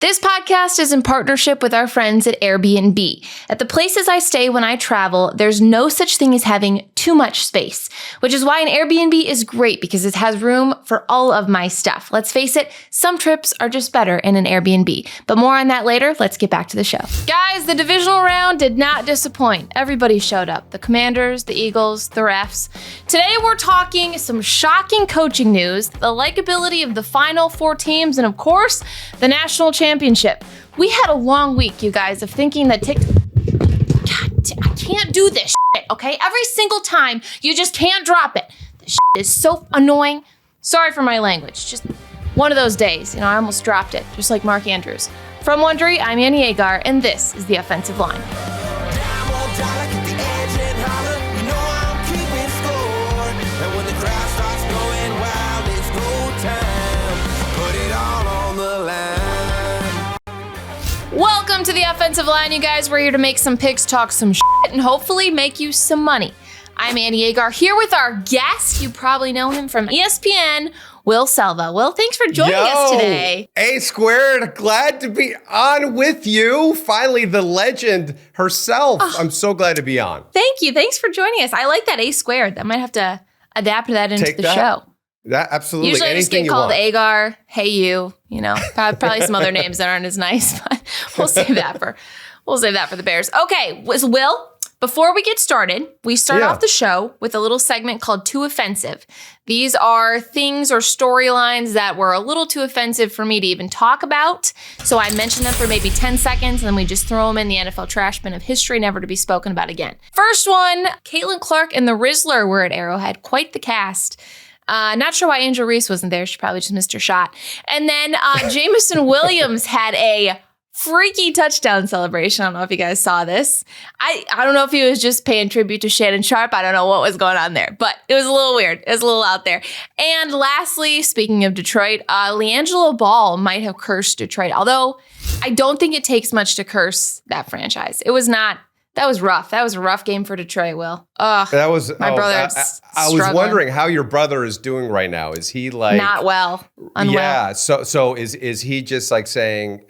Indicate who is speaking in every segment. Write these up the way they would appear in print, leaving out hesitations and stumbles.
Speaker 1: This podcast is in partnership with our friends at Airbnb. At the places I stay when I travel, there's no such thing as having too much space, which is why an Airbnb is great because it has room for all of my stuff. Let's face it, some trips are just better in an Airbnb, but more on that later. Let's get back to the show. Guys, the divisional round did not disappoint. Everybody showed up. The Commanders, the Eagles, the refs. Today we're talking some shocking coaching news, the likability of the final four teams, and of course, the national championship. We had a long week, you guys, of thinking that God, I can't do this shit, okay? Every single time, you just can't drop it. This shit is so annoying. Sorry for my language. Just one of those days. I almost dropped it, just like Mark Andrews. From Wondery, I'm Agar, and this is The Offensive Line. Welcome to The Offensive Line, you guys. We're here to make some picks, talk some shit, and hopefully make you some money. I'm Agar, here with our guest. You probably know him from ESPN, Will Selva. Will, thanks for joining us today.
Speaker 2: A squared, glad to be on with you. Finally, the legend herself. I'm so glad to be on.
Speaker 1: Thank you. Thans for joining us. I like that A squared. I might have to adapt that into the show.
Speaker 2: That absolutely.
Speaker 1: Usually I just get called Agar, hey you, probably some other names that aren't as nice, but we'll save that for the Bears. Okay, Will, before we get started, we start off the show with a little segment called Too Offensive. These are things or storylines that were a little too offensive for me to even talk about. So I mention them for maybe 10 seconds, and then we just throw them in the NFL trash bin of history, never to be spoken about again. First one, Caitlin Clark and the Rizzler were at Arrowhead. Quite the cast. Not sure why Angel Reese wasn't there. She probably just missed her shot. And then Jameson Williams had a freaky touchdown celebration. I don't know if you guys saw this. I don't know if he was just paying tribute to Shannon Sharp. I don't know what was going on there, but it was a little weird. It was a little out there. And lastly, speaking of Detroit, LiAngelo Ball might have cursed Detroit, although I don't think it takes much to curse that franchise. That was rough. That was a rough game for Detroit, Will. My brother.
Speaker 2: I was wondering how your brother is doing right now. Is he like
Speaker 1: not well? Unwell.
Speaker 2: Yeah. So is he just like saying,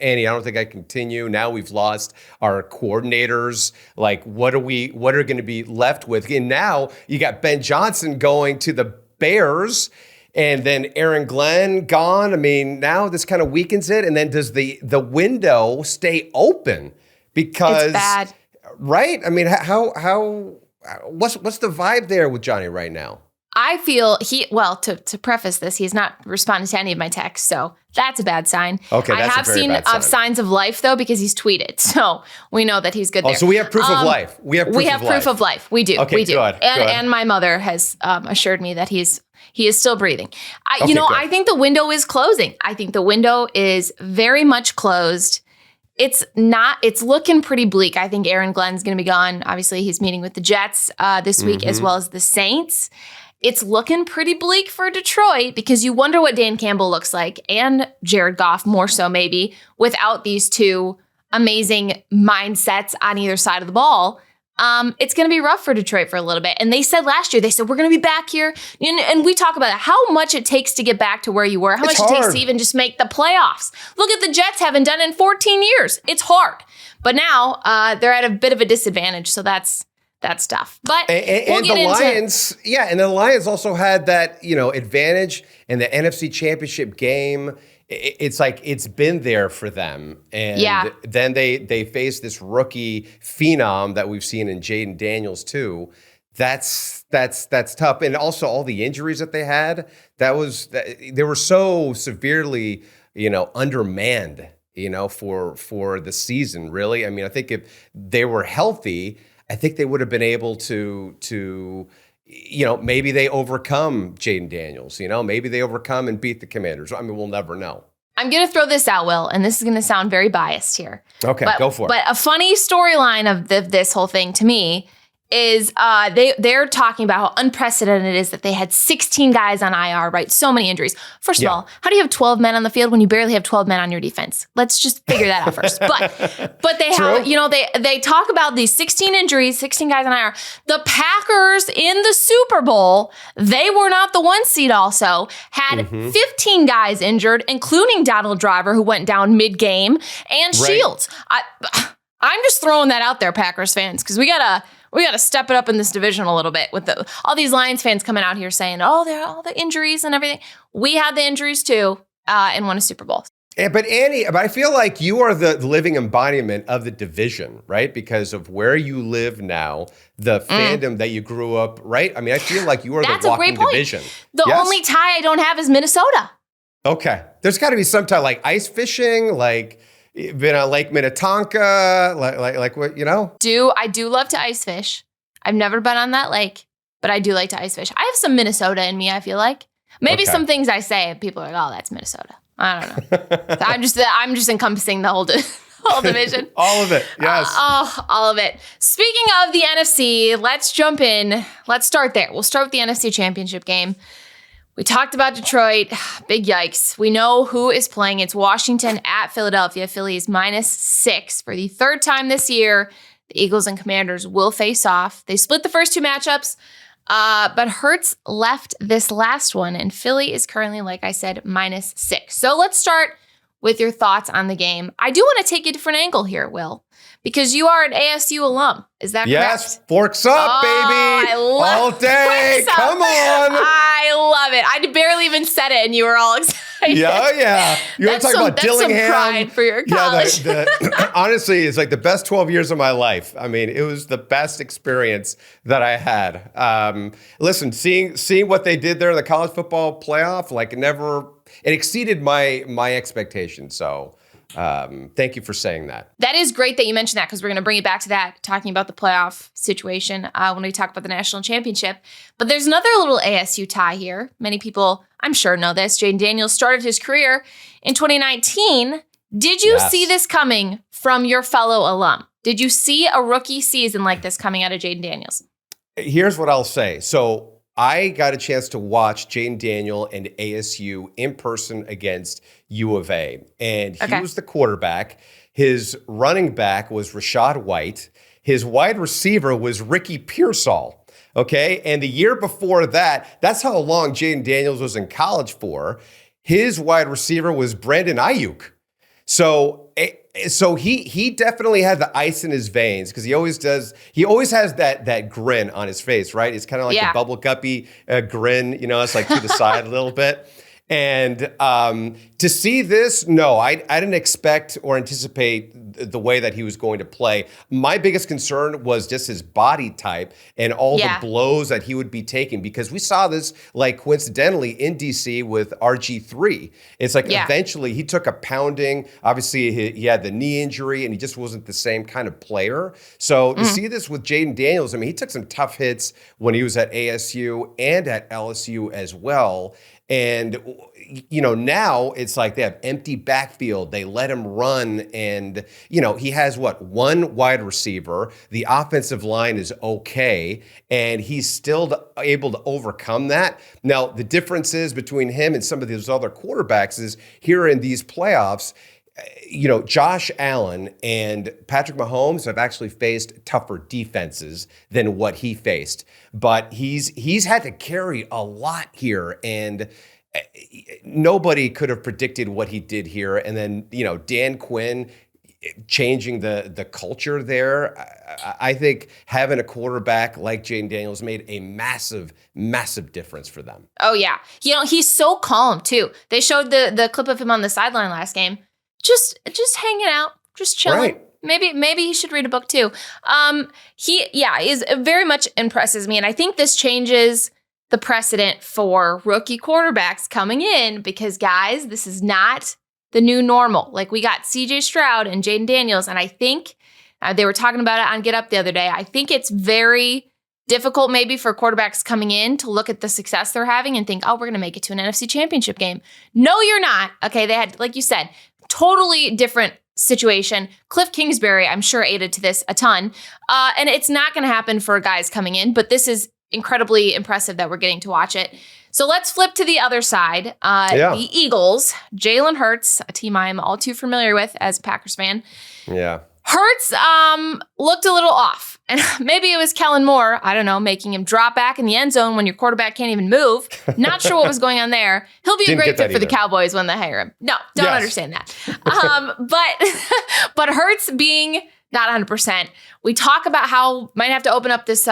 Speaker 2: Annie, I don't think I continue. Now we've lost our coordinators. Like, what are going to be left with? And now you got Ben Johnson going to the Bears. And then Aaron Glenn gone. I mean, now this kind of weakens it. And then does the window stay open? Because
Speaker 1: it's bad.
Speaker 2: Right? I mean, what's the vibe there with Johnny right now?
Speaker 1: I feel to preface this, he's not responding to any of my texts, so that's a bad sign.
Speaker 2: Okay,
Speaker 1: I have seen signs of life, though, because he's tweeted, so we know that he's good there.
Speaker 2: So we have proof of life. We have
Speaker 1: proof of life. We do.
Speaker 2: Okay,
Speaker 1: we do.
Speaker 2: Good.
Speaker 1: And my mother has assured me that he is still breathing. I think the window is closing. I think the window is very much closed. It's looking pretty bleak. I think Aaron Glenn's going to be gone. Obviously, he's meeting with the Jets this week as well as the Saints. It's looking pretty bleak for Detroit because you wonder what Dan Campbell looks like, and Jared Goff more so maybe, without these two amazing mindsets on either side of the ball. It's going to be rough for Detroit for a little bit. And they said last year, we're going to be back here. And we talk about it, how much it takes to get back to where you were, how much it takes to even just make the playoffs. Look at the Jets haven't done it in 14 years. It's hard. But now they're at a bit of a disadvantage. So that's tough. But
Speaker 2: and the Lions also had that, advantage in the NFC Championship game. It's like it's been there for them. And then they face this rookie phenom that we've seen in Jayden Daniels too. That's tough. And also all the injuries that they had, they were so severely, undermanned, for the season, really. I mean, I think if they were healthy, I think they would have been able to maybe they overcome Jayden Daniels, maybe they overcome and beat the Commanders. I mean, we'll never know.
Speaker 1: I'm going to throw this out, Will, and this is going to sound very biased here.
Speaker 2: Okay, go for it.
Speaker 1: But a funny storyline of this whole thing to me is they're talking about how unprecedented it is that they had 16 guys on IR, right? So many injuries. First of all, how do you have 12 men on the field when you barely have 12 men on your defense? Let's just figure that out first. But they have, they talk about these 16 injuries, 16 guys on IR. The Packers in the Super Bowl, they were not the 1 seed also, had 15 guys injured, including Donald Driver, who went down mid-game, and Shields. I'm just throwing that out there, Packers fans, because we gotta step it up in this division a little bit with all these Lions fans coming out here saying, oh, they're all the injuries and everything. We had the injuries too and won a Super Bowl.
Speaker 2: But Annie, I feel like you are the living embodiment of the division, right? Because of where you live now, the fandom that you grew up, right? I mean, I feel like you are the walking division.
Speaker 1: The only tie I don't have is Minnesota.
Speaker 2: Okay. There's got to be some tie, like ice fishing, like been on Lake Minnetonka, like what, I do love to ice fish. I've never been on that lake, but I do like to ice fish. I have some Minnesota in me, I feel like. Maybe some things I say, people are like, oh, that's Minnesota. I don't know. I'm just encompassing the whole division. All of it, yes.
Speaker 1: All of it. Speaking of the NFC, let's jump in. Let's start there. We'll start with the NFC Championship game. We talked about Detroit. Big yikes. We know who is playing. It's Washington at Philadelphia. Philly is -6 for the third time this year. The Eagles and Commanders will face off. They split the first 2 matchups, but Hurts left this last one, and Philly is currently, like I said, -6. So let's start with your thoughts on the game. I do want to take a different angle here, Will, because you are an ASU alum. Is that correct?
Speaker 2: Yes, forks up, baby.
Speaker 1: I love
Speaker 2: all day. Come on.
Speaker 1: I love it. I barely even said it, and you were all excited.
Speaker 2: Yeah. You want to talk about Dillingham?
Speaker 1: That's some pride for your college.
Speaker 2: Honestly, it's like the best 12 years of my life. I mean, it was the best experience that I had. Listen, seeing what they did there in the college football playoff, it exceeded my expectations. So thank you for saying that.
Speaker 1: That is great that you mentioned that, because we're going to bring it back to that, talking about the playoff situation when we talk about the national championship. But there's another little ASU tie here. Many people, I'm sure, know this. Jayden Daniels started his career in 2019. Did you see this coming from your fellow alum? Did you see a rookie season like this coming out of Jayden Daniels?
Speaker 2: Here's what I'll say. So I got a chance to watch Jayden Daniels and ASU in person against U of A, and he was the quarterback. His running back was Rachaad White. His wide receiver was Ricky Pearsall. Okay, and the year before that, that's how long Jayden Daniels was in college for. His wide receiver was Brandon Ayuk. So he definitely had the ice in his veins, because he always does. He always has that grin on his face, right? It's kind of like a bubble guppy grin, it's like to the side a little bit. And to see this, no, I didn't expect or anticipate the way that he was going to play. My biggest concern was just his body type and all the blows that he would be taking, because we saw this coincidentally in DC with RG3. It's eventually he took a pounding. Obviously, he had the knee injury and he just wasn't the same kind of player. So to see this with Jayden Daniels, I mean, he took some tough hits when he was at ASU and at LSU as well. And, now it's like they have empty backfield. They let him run. And, he has one wide receiver. The offensive line is okay. And he's still able to overcome that. Now, the differences between him and some of these other quarterbacks is here in these playoffs, Josh Allen and Patrick Mahomes have actually faced tougher defenses than what he faced. But he's had to carry a lot here, and nobody could have predicted what he did here. And then, Dan Quinn changing the culture there. I think having a quarterback like Jayden Daniels made a massive, massive difference for them. Oh, yeah.
Speaker 1: He's so calm, too. They showed the clip of him on the sideline last game. Just hanging out, just chilling.
Speaker 2: Right.
Speaker 1: Maybe he should read a book too. He is very much impresses me, and I think this changes the precedent for rookie quarterbacks coming in, because guys, this is not the new normal. We got CJ Stroud and Jayden Daniels, and I think they were talking about it on Get Up the other day. I think it's very difficult maybe for quarterbacks coming in to look at the success they're having and think, oh, we're going to make it to an NFC Championship game. No, you're not. Okay, they had, like you said, totally different situation. Cliff Kingsbury, I'm sure, aided to this a ton. And it's not going to happen for guys coming in, but this is incredibly impressive that we're getting to watch it. So let's flip to the other side. The Eagles, Jalen Hurts, a team I'm all too familiar with as a Packers fan.
Speaker 2: Yeah.
Speaker 1: Hurts looked a little off. And maybe it was Kellen Moore, I don't know, making him drop back in the end zone when your quarterback can't even move. Not sure what was going on there. He'll be a great fit for the Cowboys when they hire him. No, don't understand that. But Hurts being not 100%. We talk about how might have to open up this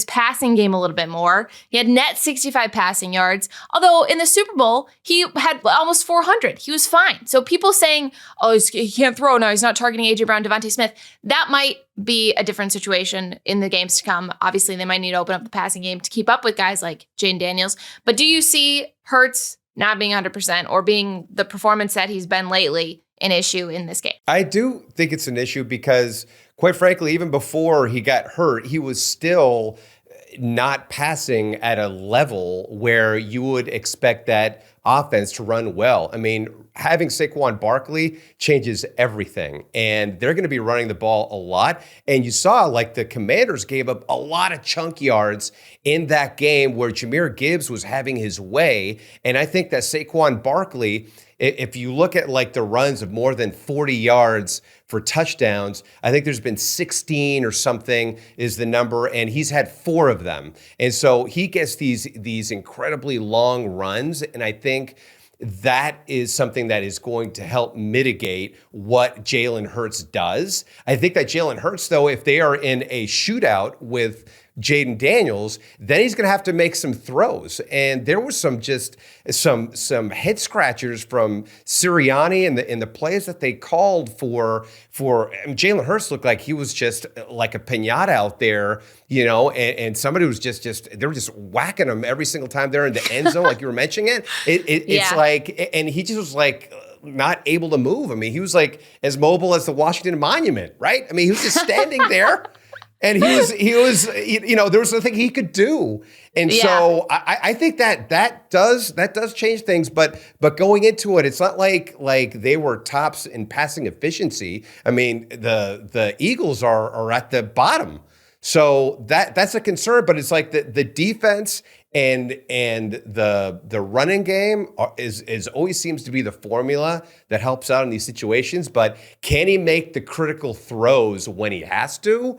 Speaker 1: passing game a little bit more. He had net 65 passing yards. Although in the Super Bowl, he had almost 400. He was fine. So people saying, oh, he can't throw now, he's not targeting A.J. Brown, Devontae Smith. That might be a different situation in the games to come. Obviously, they might need to open up the passing game to keep up with guys like Jayden Daniels. But do you see Hurts not being 100% or being the performance that he's been lately an issue in this game?
Speaker 2: I do think it's an issue because, quite frankly, even before he got hurt, he was still not passing at a level where you would expect that offense to run well. I mean, having Saquon Barkley changes everything, and they're going to be running the ball a lot. And you saw, like, the Commanders gave up a lot of chunk yards in that game where Jahmyr Gibbs was having his way. And I think that Saquon Barkley, if you look at like the runs of more than 40 yards for touchdowns, I think there's been 16 or something is the number, and he's had 4 of them. And so he gets these incredibly long runs, and I think that is something that is going to help mitigate what Jalen Hurts does. I think that Jalen Hurts, though, if they are in a shootout with Jayden Daniels, then he's going to have to make some throws. And there was some head scratchers from Sirianni in the plays that they called for Jalen Hurts looked like he was just like a piñata out there, you know, and somebody was just they were just whacking him every single time they're in the end zone, like you were mentioning it. It's like, and he just was like not able to move. I mean, he was like as mobile as the Washington Monument, right? I mean, he was just standing there. And he was, you know, there was nothing he could do. And so I think that does change things. But going into it, it's not like they were tops in passing efficiency. I mean, the Eagles are at the bottom. So that's a concern. But it's like the defense and the running game is always seems to be the formula that helps out in these situations. But can he make the critical throws when he has to?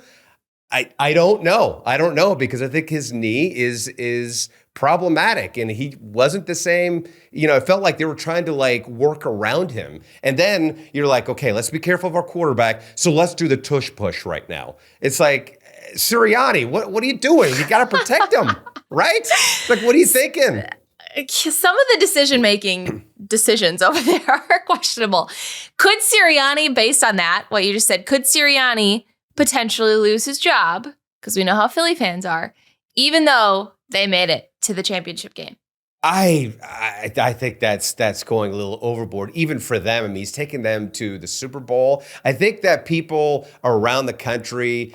Speaker 2: I don't know. I don't know, because I think his knee is problematic, and he wasn't the same. You know, it felt like they were trying to like work around him. And then you're like, okay, let's be careful of our quarterback. So let's do the tush push right now. It's like, Sirianni, what are you doing? You got to protect him, right? It's like, what are you thinking?
Speaker 1: Some of the decisions over there are questionable. Could Sirianni, based on that, what you just said, could Sirianni potentially lose his job, because we know how Philly fans are, even though they made it to the championship game?
Speaker 2: I think that's going a little overboard, even for them. I mean, he's taking them to the Super Bowl. I think that people around the country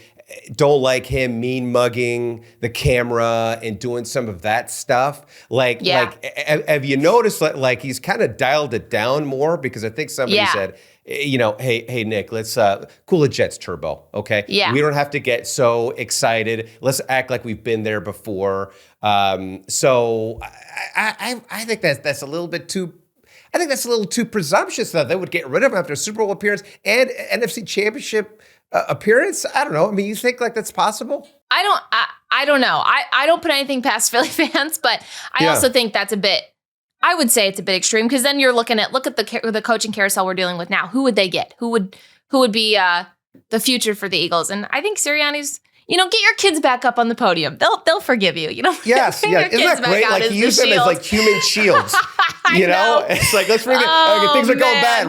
Speaker 2: don't like him mean mugging the camera and doing some of that stuff. Like, have you noticed like he's kind of dialed it down more? Because I think somebody said, you know, hey, Nick, let's cool the jets turbo, okay?
Speaker 1: Yeah.
Speaker 2: We don't have to get so excited. Let's act like we've been there before. So I think that's a little bit too. I think that's a little too presumptuous that they would get rid of him after a Super Bowl appearance and NFC Championship appearance. I don't know. I mean, you think like that's possible? I
Speaker 1: don't know. I don't put anything past Philly fans, but I also think that's a bit. I would say it's a bit extreme, because then you're look at the coaching carousel we're dealing with now. Who would they get? Who would be the future for the Eagles? And I think Sirianni's, you know, get your kids back up on the podium. They'll forgive you. You know.
Speaker 2: Yes. Yeah. Isn't that great? Like he used them as like human shields. You know, it's like, let's bring it. Okay, things are going bad.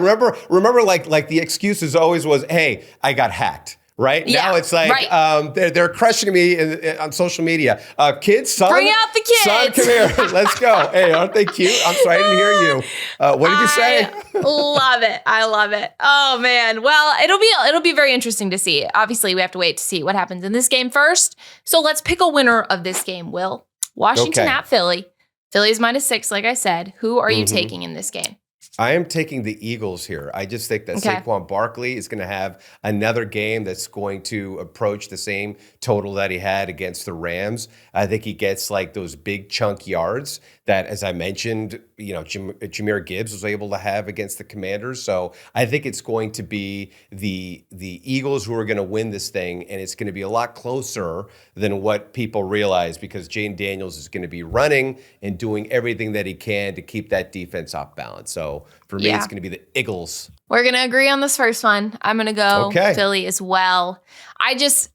Speaker 2: Remember, like the excuses always was, hey, I got hacked. Right? Yeah, now it's like they're crushing me on social media. Kids, son.
Speaker 1: Bring out the kids.
Speaker 2: Son, come here. Let's go. Hey, aren't they cute? I'm sorry, I didn't hear you. What did you say?
Speaker 1: Love it. I love it. Oh, man. Well, it'll be very interesting to see. Obviously, we have to wait to see what happens in this game first. So let's pick a winner of this game, Will. Washington at Philly. Philly is -6, like I said. Who are you taking in this game?
Speaker 2: I am taking the Eagles here. I just think that Saquon Barkley is going to have another game that's going to approach the same total that he had against the Rams. I think he gets like those big chunk yards that, as I mentioned, Jahmyr Gibbs was able to have against the Commanders. So I think it's going to be the Eagles who are going to win this thing, and it's going to be a lot closer than what people realize because Jayden Daniels is going to be running and doing everything that he can to keep that defense off balance. So for me, it's going to be the Eagles.
Speaker 1: We're going to agree on this first one. I'm going to go Philly as well. It's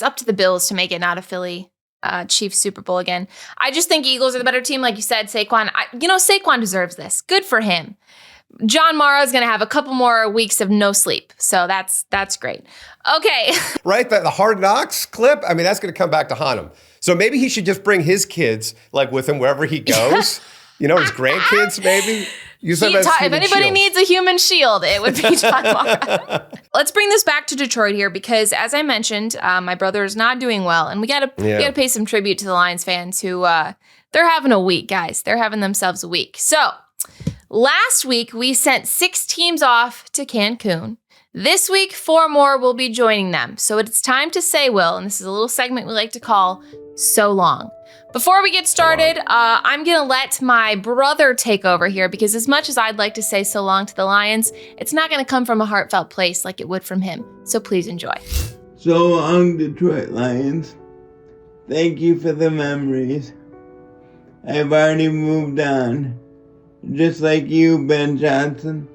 Speaker 1: up to the Bills to make it not a Philly Chiefs Super Bowl again. I just think Eagles are the better team. Like you said, Saquon, Saquon deserves this. Good for him. John Mara is going to have a couple more weeks of no sleep. So that's great. Okay.
Speaker 2: Right? The Hard Knocks clip, I mean, that's going to come back to haunt him. So maybe he should just bring his kids like with him wherever he goes. His grandkids maybe. If
Speaker 1: anybody needs a human shield, it would be John Mara. Let's bring this back to Detroit here because, as I mentioned, my brother is not doing well, and we gotta pay some tribute to the Lions fans who they're having a week, guys. They're having themselves a week. So last week we sent 6 teams off to Cancun. This week 4 more will be joining them. So it's time to say, Will, and this is a little segment we like to call "So Long." Before we get started, I'm going to let my brother take over here because as much as I'd like to say so long to the Lions, it's not going to come from a heartfelt place like it would from him. So please enjoy.
Speaker 3: So long, Detroit Lions. Thank you for the memories. I've already moved on. Just like you, Ben Johnson.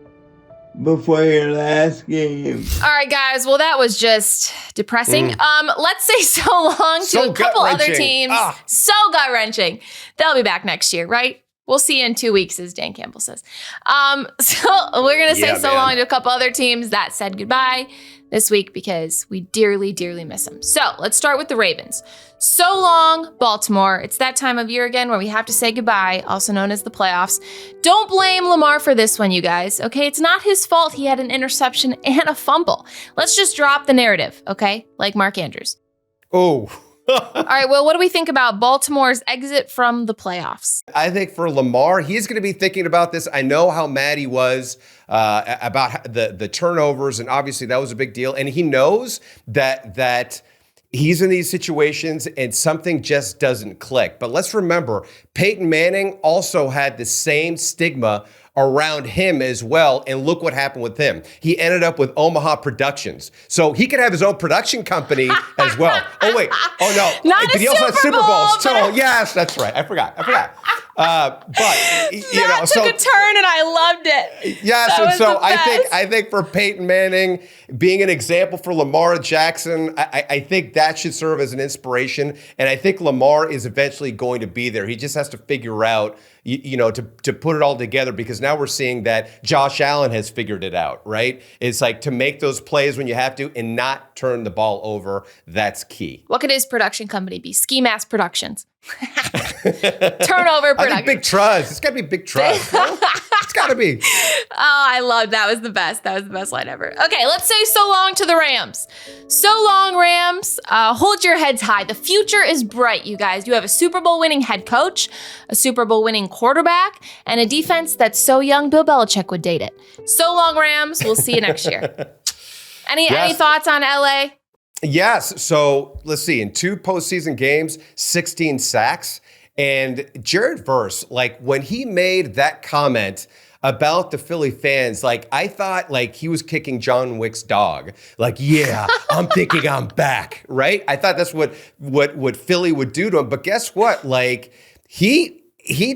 Speaker 3: Before your last game.
Speaker 1: All right, guys. Well, that was just depressing. Let's say so long to a couple other teams. So gut-wrenching. They'll be back next year, right? We'll see you in 2 weeks, as Dan Campbell says. So we're going to say so long to a couple other teams that said goodbye this week because we dearly, dearly miss them. So let's start with the Ravens. So long, Baltimore. It's that time of year again where we have to say goodbye, also known as the playoffs. Don't blame Lamar for this one, you guys, okay? It's not his fault he had an interception and a fumble. Let's just drop the narrative, okay? Like Mark Andrews.
Speaker 2: Oh.
Speaker 1: All right, well, what do we think about Baltimore's exit from the playoffs?
Speaker 2: I think for Lamar, he's going to be thinking about this. I know how mad he was about the turnovers, and obviously that was a big deal. And he knows that he's in these situations and something just doesn't click. But let's remember, Peyton Manning also had the same stigma around him as well. And look what happened with him. He ended up with Omaha Productions. So he could have his own production company as well. Oh, wait. Oh, no.
Speaker 1: Not
Speaker 2: but
Speaker 1: he also had
Speaker 2: Super Bowls. So, yes, that's right. I forgot. But
Speaker 1: that took a turn and I loved it.
Speaker 2: Yes, and so I think for Peyton Manning, being an example for Lamar Jackson, I think that should serve as an inspiration. And I think Lamar is eventually going to be there. He just has to figure out, to put it all together because now we're seeing that Josh Allen has figured it out, right? It's like to make those plays when you have to and not turn the ball over. That's key.
Speaker 1: What could his production company be? Ski Mask Productions. Turnover production.
Speaker 2: I think Big Truz. It's got to be Big Truz. No? It's got to be.
Speaker 1: Oh, I loved that. Was the best. That was the best line ever. Okay, let's say so long to the Rams. So long, Rams. Hold your heads high. The future is bright, you guys. You have a Super Bowl winning head coach, a Super Bowl winning quarterback, and a defense that's so young Bill Belichick would date it. So long, Rams. We'll see you next year. Any thoughts on LA?
Speaker 2: Yes. So let's see. In 2 postseason games, 16 sacks. And Jared Verse, like when he made that comment about the Philly fans, like I thought like he was kicking John Wick's dog. Like, yeah, I'm thinking I'm back, right? I thought that's what Philly would do to him. But guess what? Like he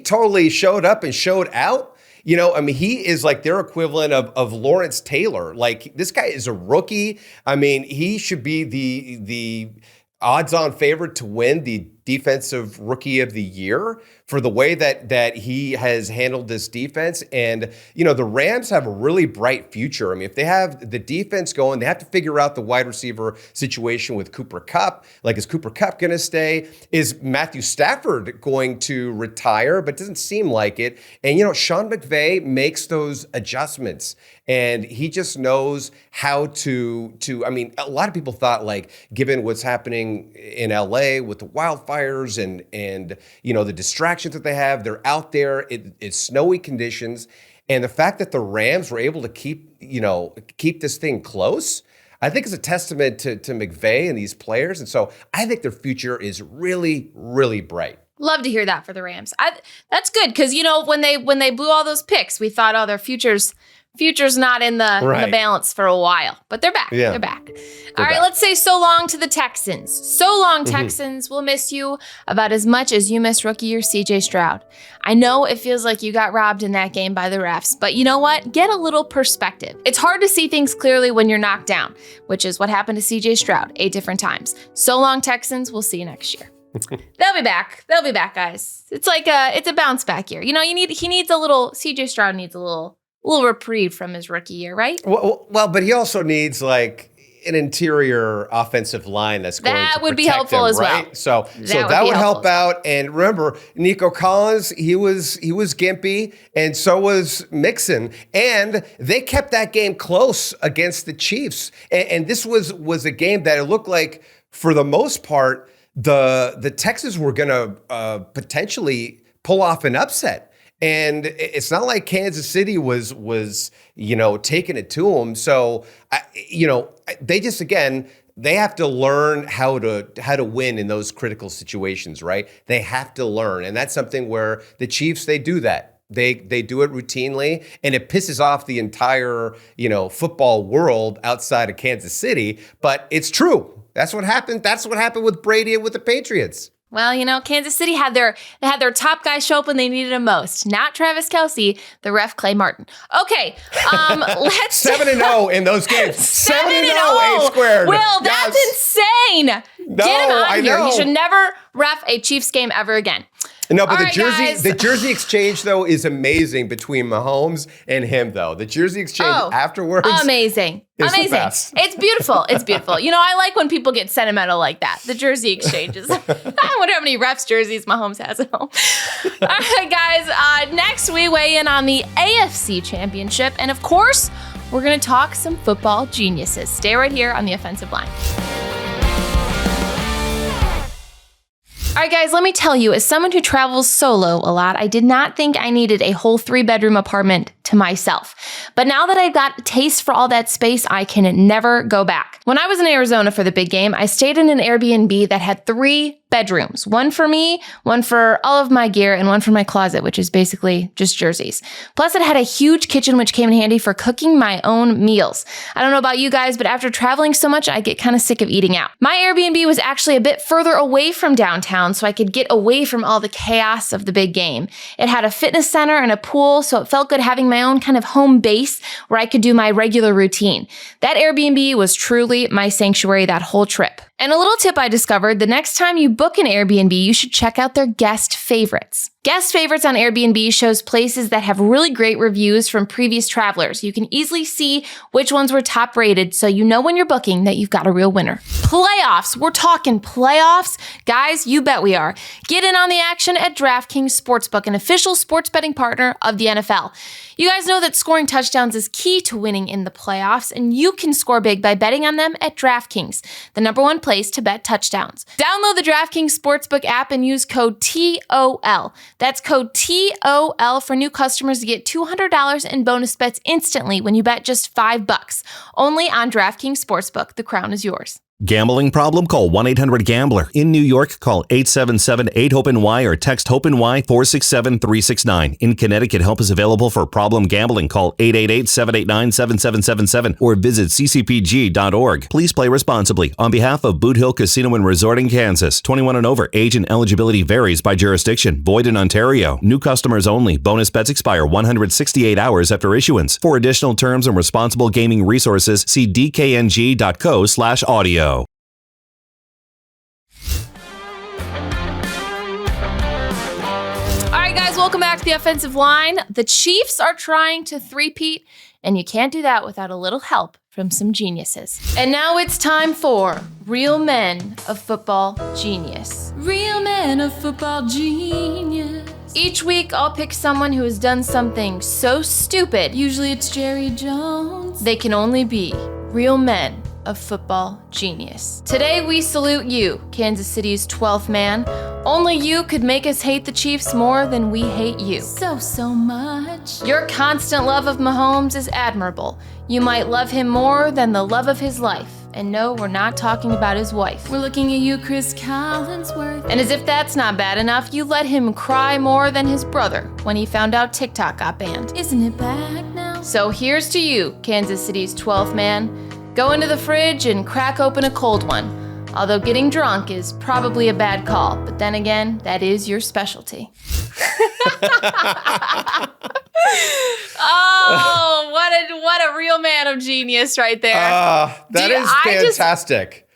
Speaker 2: totally showed up and showed out. He is like their equivalent of Lawrence Taylor. Like this guy is a rookie. I mean, he should be the odds-on favorite to win the Defensive Rookie of the Year for the way that he has handled this defense. And, the Rams have a really bright future. I mean, if they have the defense going, they have to figure out the wide receiver situation with Cooper Kupp. Like, is Cooper Kupp going to stay? Is Matthew Stafford going to retire? But it doesn't seem like it. And, Sean McVay makes those adjustments. And he just knows how to I mean, a lot of people thought, like, given what's happening in LA with the wildfires and the distractions that they have, they're out there, it's snowy conditions. And the fact that the Rams were able to keep this thing close, I think is a testament to McVay and these players. And so I think their future is really, really bright.
Speaker 1: Love to hear that for the Rams. That's good because, when they blew all those picks, we thought, oh, their future's not in the balance for a while. But they're back. Yeah. They're back. All right, let's say so long to the Texans. So long, Texans. We'll miss you about as much as you miss rookie year CJ Stroud. I know it feels like you got robbed in that game by the refs, but you know what? Get a little perspective. It's hard to see things clearly when you're knocked down, which is what happened to CJ Stroud 8 different times. So long, Texans. We'll see you next year. They'll be back. They'll be back, guys. It's like it's a bounce back year. CJ Stroud needs a little reprieve from his rookie year, right?
Speaker 2: Well, but he also needs like an interior offensive line that's going to
Speaker 1: would be helpful
Speaker 2: him,
Speaker 1: as
Speaker 2: right?
Speaker 1: well.
Speaker 2: So that would help out. And remember, Nico Collins, he was gimpy, and so was Mixon, and they kept that game close against the Chiefs. And this was a game that it looked like, for the most part, the Texans were going to potentially pull off an upset. And it's not like Kansas City was taking it to them. So, they just, again, they have to learn how to win in those critical situations, right? They have to learn. And that's something where the Chiefs, they do that. They do it routinely, and it pisses off the entire, football world outside of Kansas City. But it's true. That's what happened. That's what happened with Brady and with the Patriots.
Speaker 1: Well, Kansas City had their top guy show up when they needed him most. Not Travis Kelce, the ref Clay Martin. Okay, let's
Speaker 2: 7-0 in those games. 7-0 A-squared.
Speaker 1: Will, that's insane.
Speaker 2: No,
Speaker 1: Get him out
Speaker 2: I
Speaker 1: of here.
Speaker 2: know.
Speaker 1: He should never ref a Chiefs game ever again.
Speaker 2: No, but
Speaker 1: All
Speaker 2: the jersey exchange, though, is amazing between Mahomes and him, thoh. The jersey exchange afterwards.
Speaker 1: Amazing.
Speaker 2: The best.
Speaker 1: It's beautiful. It's beautiful. I like when people get sentimental like that. The jersey exchanges. I wonder how many refs jerseys Mahomes has at home. All right, guys. Next, we weigh in on the AFC Championship. And of course, we're going to talk some football geniuses. Stay right here on the offensive line. All right, guys, let me tell you, as someone who travels solo a lot, I did not think I needed a whole 3-bedroom apartment to myself. But now that I've got a taste for all that space, I can never go back. When I was in Arizona for the big game, I stayed in an Airbnb that had 3 bedrooms, one for me, one for all of my gear, and one for my closet, which is basically just jerseys. Plus, it had a huge kitchen, which came in handy for cooking my own meals. I don't know about you guys, but after traveling so much, I get kind of sick of eating out. My Airbnb was actually a bit further away from downtown, so I could get away from all the chaos of the big game. It had a fitness center and a pool, so it felt good having my own kind of home base where I could do my regular routine. That Airbnb was truly my sanctuary that whole trip. And a little tip I discovered, the next time you book an Airbnb, you should check out their guest favorites. Guest favorites on Airbnb shows places that have really great reviews from previous travelers. You can easily see which ones were top rated, so you know when you're booking that you've got a real winner. Playoffs. We're talking playoffs. Guys, you bet we are. Get in on the action at DraftKings Sportsbook, an official sports betting partner of the NFL. You guys know that scoring touchdowns is key to winning in the playoffs, and you can score big by betting on them at DraftKings, the #1 place to bet touchdowns. Download the DraftKings Sportsbook app and use code TOL. That's code TOL for new customers to get $200 in bonus bets instantly when you bet just $5. Only on DraftKings Sportsbook. The crown is yours.
Speaker 4: Gambling problem? Call 1-800-GAMBLER. In New York, call 877-8-HOPE-NY or text HOPE-NY 467-369. In Connecticut, help is available for problem gambling. Call 888-789-7777 or visit ccpg.org. Please play responsibly. On behalf of Boot Hill Casino and Resort in Kansas, 21 and over, age and eligibility varies by jurisdiction. Void in Ontario. New customers only. Bonus bets expire 168 hours after issuance. For additional terms and responsible gaming resources, see dkng.co/audio.
Speaker 1: Welcome back to the offensive line. The Chiefs are trying to three-peat, and you can't do that without a little help from some geniuses. And now it's time for Real Men of Football Genius. Real Men of Football Genius. Each week, I'll pick someone who has done something so stupid, usually it's Jerry Jones, they can only be real men of football genius. Today we salute you, Kansas City's 12th man. Only you could make us hate the Chiefs more than we hate you. So much. Your constant love of Mahomes is admirable. You might love him more than the love of his life. And no, we're not talking about his wife. We're looking at you, Chris Collinsworth. And as if that's not bad enough, you let him cry more than his brother when he found out TikTok got banned. Isn't it bad now? So here's to you, Kansas City's 12th man. Go into the fridge and crack open a cold one. Although getting drunk is probably a bad call, but then again, that is your specialty. Oh, what a real man of genius right there.
Speaker 2: That is fantastic.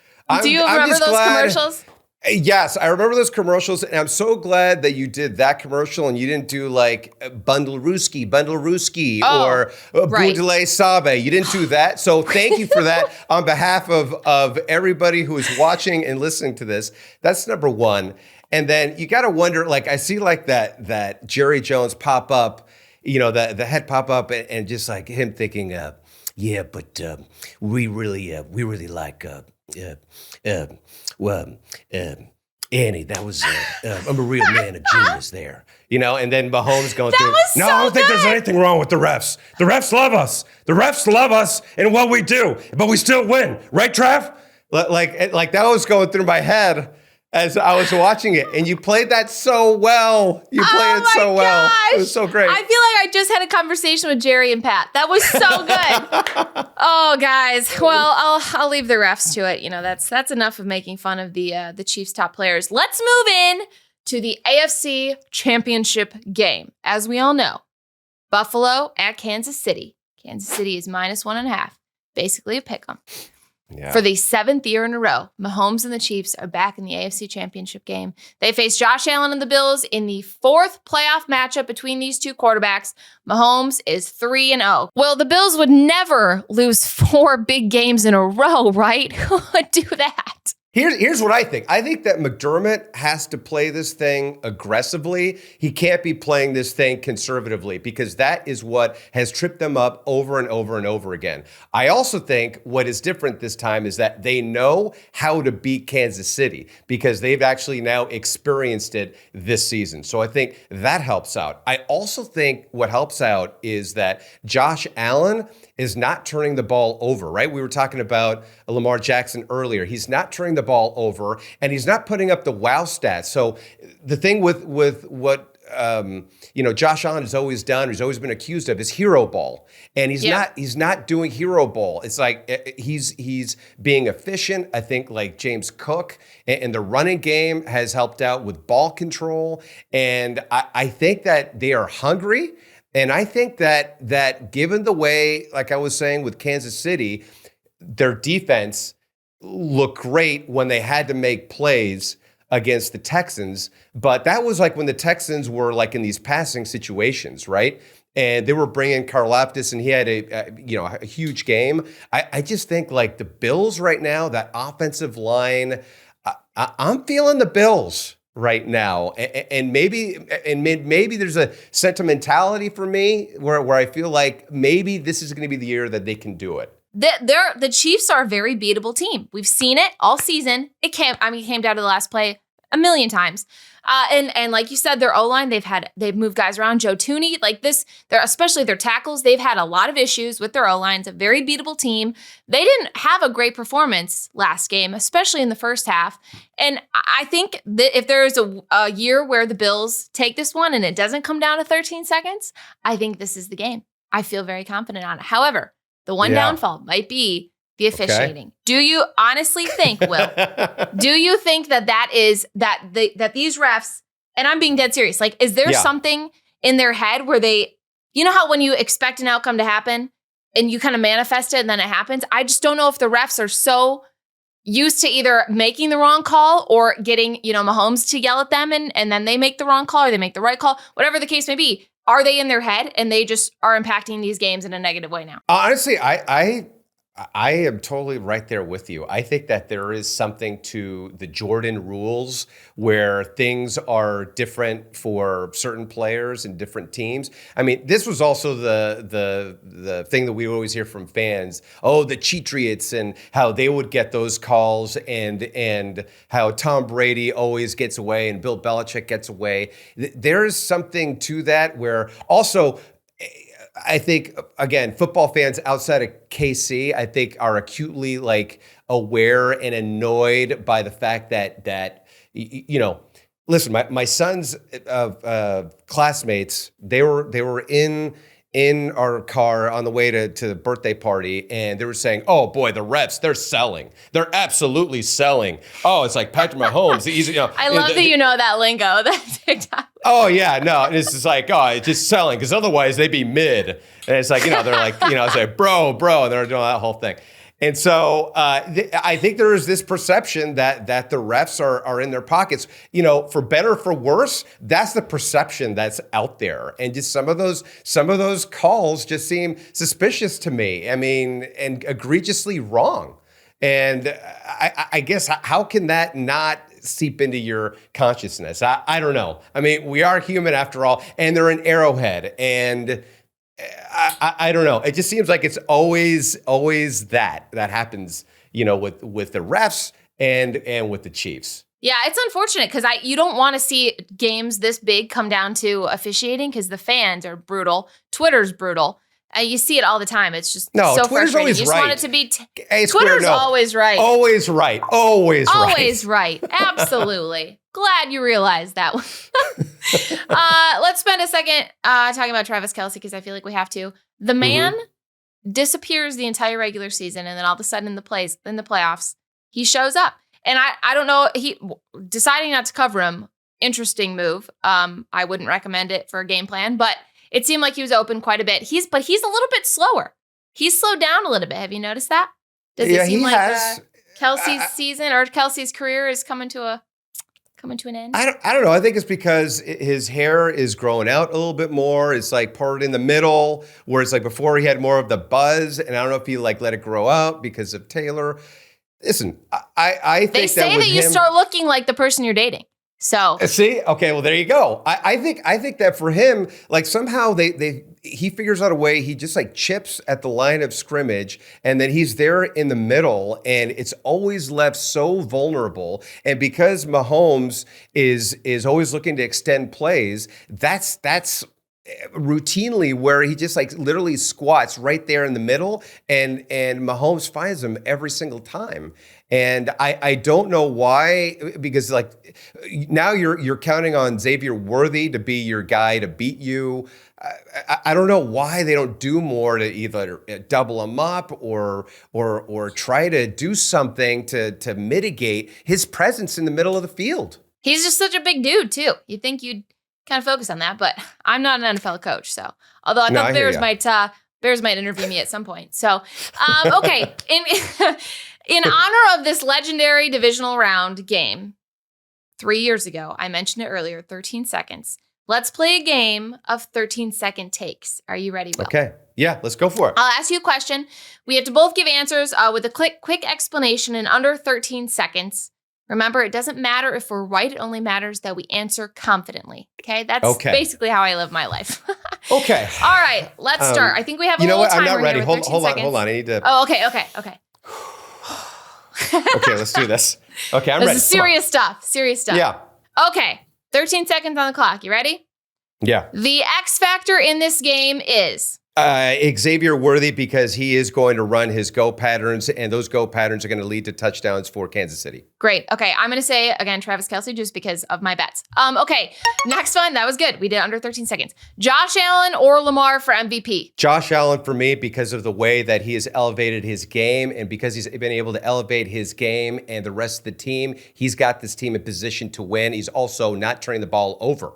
Speaker 1: Do you remember those commercials?
Speaker 2: Yes, I remember those commercials, and I'm so glad that you did that commercial and you didn't do like Bundle Ruski, or Boudelet Sabe. You didn't do that. So thank you for that on behalf of everybody who is watching and listening to this. That's number one. And then you got to wonder, like, I see like that Jerry Jones pop up, you know, the head pop up and just like him thinking, yeah, but we really like, Annie, that was, I'm a real man of genius there. You know, and then Mahomes going through,
Speaker 1: no,
Speaker 2: I don't think there's anything wrong with the refs. The refs love us. The refs love us and what we do, but we still win. Right, Trav? Like that was going through my head as I was watching it, and you played that so well. You played it so well. It was so great.
Speaker 1: I feel like I just had a conversation with Jerry and Pat. That was so good. Oh, guys. Well, I'll leave the refs to it. You know, that's enough of making fun of the Chiefs' top players. Let's move in to the AFC Championship game. As we all know, Buffalo at Kansas City. Kansas City is -1.5, basically a pick 'em.
Speaker 2: Yeah.
Speaker 1: For the 7th year in a row, Mahomes and the Chiefs are back in the AFC Championship game. They face Josh Allen and the Bills in the 4th playoff matchup between these two quarterbacks. Mahomes is 3-0. Well, the Bills would never lose 4 big games in a row, right? Who would do that?
Speaker 2: Here's what I think. I think that McDermott has to play this thing aggressively. He can't be playing this thing conservatively because that is what has tripped them up over and over and over again. I also think what is different this time is that they know how to beat Kansas City because they've actually now experienced it this season. So I think that helps out. I also think what helps out is that Josh Allen is not turning the ball over, right? We were talking about Lamar Jackson earlier. He's not turning the ball over, and he's not putting up the wow stats. So the thing with what Josh Allen has always done, he's always been accused of, is hero ball, and he's not doing hero ball. It's like he's being efficient. I think like James Cook and the running game has helped out with ball control, and I think that they are hungry. And I think that given the way, like I was saying with Kansas City, their defense looked great when they had to make plays against the Texans. But that was like when the Texans were like in these passing situations, right? And they were bringing Karlaftis, and he had a huge game. I just think like the Bills right now, that offensive line, I'm feeling the Bills right now, and maybe there's a sentimentality for me where I feel like maybe this is going to be the year that they can do it.
Speaker 1: The Chiefs are a very beatable team. We've seen it all season. It came down to the last play a million times. And like you said, their O-line, they've moved guys around. Joe Thuney, especially their tackles, they've had a lot of issues with their O-lines, a very beatable team. They didn't have a great performance last game, especially in the first half. And I think that if there is a year where the Bills take this one and it doesn't come down to 13 seconds, I think this is the game. I feel very confident on it. However, the one downfall might be the officiating. Okay. Do you honestly think, Will, do you think that these refs, and I'm being dead serious, like, is there something in their head where they, you know how when you expect an outcome to happen and you kind of manifest it and then it happens? I just don't know if the refs are so used to either making the wrong call or getting, Mahomes to yell at them and then they make the wrong call or they make the right call, whatever the case may be. Are they in their head and they just are impacting these games in a negative way now?
Speaker 2: Honestly, I I am totally right there with you. I think that there is something to the Jordan rules where things are different for certain players and different teams. I mean, this was also the thing that we always hear from fans. Oh, the Cheatriots and how they would get those calls and how Tom Brady always gets away and Bill Belichick gets away. There is something to that where also I think, again, football fans outside of KC, I think are acutely like aware and annoyed by the fact that listen, my son's classmates, they were in our car on the way to the birthday party, and they were saying, "Oh boy, the refs, they're selling. They're absolutely selling. Oh, it's like Patrick Mahomes.
Speaker 1: I love that you know that lingo. That's TikTok.
Speaker 2: Oh yeah, no, and it's just like, oh, it's just selling because otherwise they'd be mid. And it's like, they're like, it's like, bro, and they're doing that whole thing. And so I think there is this perception that the refs are in their pockets, for better or for worse. That's the perception that's out there, and just some of those calls just seem suspicious to me. I mean, and egregiously wrong. And I guess how can that not seep into your consciousness? I don't know. I mean, we are human after all, and they're an Arrowhead, and I don't know. It just seems like it's always that happens, with the refs and with the Chiefs.
Speaker 1: Yeah, it's unfortunate because you don't want to see games this big come down to officiating because the fans are brutal. Twitter's brutal. You see it all the time. It's just so
Speaker 2: Twitter's
Speaker 1: frustrating.
Speaker 2: Always
Speaker 1: you just
Speaker 2: right.
Speaker 1: want it to be.
Speaker 2: Twitter's
Speaker 1: always right.
Speaker 2: Always right. Always right.
Speaker 1: Always right. Absolutely. Glad you realized that one. Let's spend a second talking about Travis Kelce because I feel like we have to. The man disappears the entire regular season, and then all of a sudden in the playoffs, he shows up. And I don't know, he deciding not to cover him, interesting move. I wouldn't recommend it for a game plan, but it seemed like he was open quite a bit. He's a little bit slower. He's slowed down a little bit. Have you noticed that? Does it seem like Kelce's season or Kelce's career is coming to an end?
Speaker 2: I don't know. I think it's because his hair is growing out a little bit more. It's like parted in the middle, where it's like before he had more of the buzz, and I don't know if he let it grow out because of Taylor. Listen, I think
Speaker 1: they say that you start looking like the person you're dating. So
Speaker 2: see, okay, well there you go. I think that for him, like somehow he figures out a way. He just like chips at the line of scrimmage, and then he's there in the middle, and it's always left so vulnerable. And because Mahomes is always looking to extend plays, that's routinely where he just like literally squats right there in the middle, and Mahomes finds him every single time. And I don't know why, because like now you're counting on Xavier Worthy to be your guy to beat you. I don't know why they don't do more to either double him up or try to do something to mitigate his presence in the middle of the field.
Speaker 1: He's just such a big dude too. You'd think you'd kind of focus on that, but I'm not an NFL coach, so although I thought Bears might interview me at some point. So okay, in honor of this legendary divisional round game 3 years ago, I mentioned it earlier, 13 seconds. Let's play a game of 13-second takes. Are you ready, Will?
Speaker 2: Okay. Yeah, let's go for it.
Speaker 1: I'll ask you a question. We have to both give answers with a quick explanation in under 13 seconds. Remember, it doesn't matter if we're right. It only matters that we answer confidently. Okay? That's basically how I live my life.
Speaker 2: Okay.
Speaker 1: All right. Let's start. I think we have a little timer.
Speaker 2: I'm not ready.
Speaker 1: Hold
Speaker 2: on. I need to.
Speaker 1: Oh, okay.
Speaker 2: Okay, let's do this. Okay, I'm ready.
Speaker 1: This is serious stuff.
Speaker 2: Yeah.
Speaker 1: Okay. 13 seconds on the clock. You ready?
Speaker 2: Yeah.
Speaker 1: The X factor in this game is?
Speaker 2: Xavier Worthy, because he is going to run his go patterns, and those go patterns are going to lead to touchdowns for Kansas City.
Speaker 1: Great. Okay, I'm going to say, again, Travis Kelce, just because of my bets. Okay, next one. That was good. We did under 13 seconds. Josh Allen or Lamar for MVP?
Speaker 2: Josh Allen for me, because of the way that he has elevated his game, and because he's been able to elevate his game and the rest of the team, he's got this team in position to win. He's also not turning the ball over.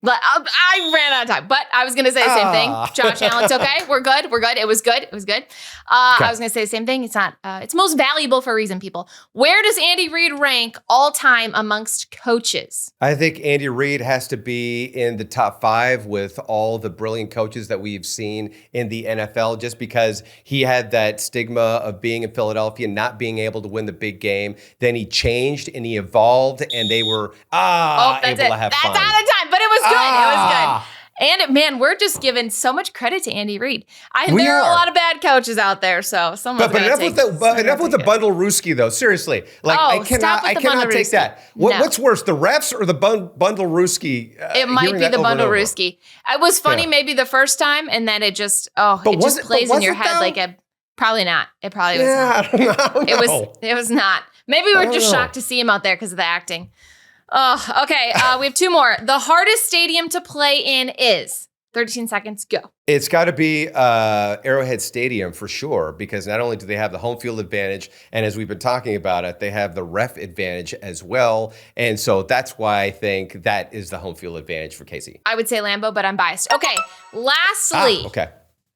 Speaker 1: But I ran out of time, but I was going to say the same thing. Josh Allen, it's okay. We're good. It was good. Okay. I was going to say the same thing. It's not, it's most valuable for a reason, people. Where does Andy Reid rank all time amongst coaches?
Speaker 2: I think Andy Reid has to be in the top 5 with all the brilliant coaches that we've seen in the NFL, just because he had that stigma of being in Philadelphia, not being able to win the big game. Then he changed and he evolved and they were able to have fun.
Speaker 1: That's out of time, but it was good. It was good. And man, we're just giving so much credit to Andy Reid. There are a lot of bad coaches out there, so someone's
Speaker 2: but enough with the bundle Rooski though. Seriously, I cannot take that. What's worse, the refs or the bundle Rooski?
Speaker 1: It might be the bundle Rooski. It was funny maybe the first time, and then it just plays in your head like a. Probably not. It probably was not.
Speaker 2: I don't know.
Speaker 1: It was not. Maybe we were just shocked to see him out there because of the acting. Oh, okay. We have 2 more. The hardest stadium to play in is 13 seconds. Go.
Speaker 2: It's got to be Arrowhead Stadium for sure, because not only do they have the home field advantage, and as we've been talking about it, they have the ref advantage as well. And so that's why I think that is the home field advantage for KC.
Speaker 1: I would say Lambeau, but I'm biased. Okay. Lastly,